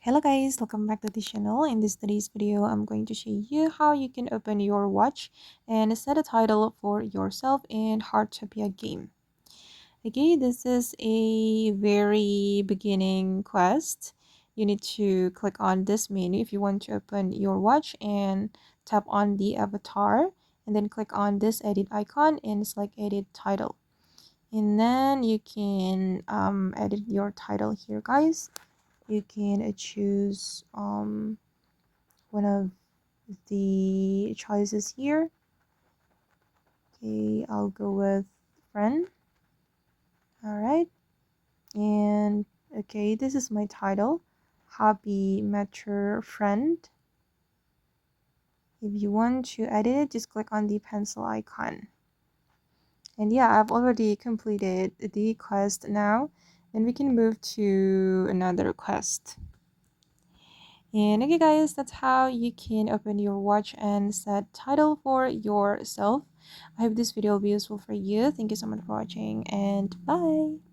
Hello guys, welcome back to the channel. In today's video, I'm going to show you how you can open your watch and set a title for yourself in Heartopia game. Okay, this is a very beginning quest. You need to click on this menu if you want to open your watch and tap on the avatar and then click on this edit icon and select edit title. And then you can edit your title here, guys. You can choose one of the choices here. Okay, I'll go with friend. All right, and okay, this is my title, Happy Met Your Friend. If you want to edit it, just click on the pencil icon. And yeah, I've already completed the quest now. Then we can move to another quest. And okay guys, that's how you can open your watch and set title for yourself. I hope this video will be useful for you. Thank you so much for watching and bye.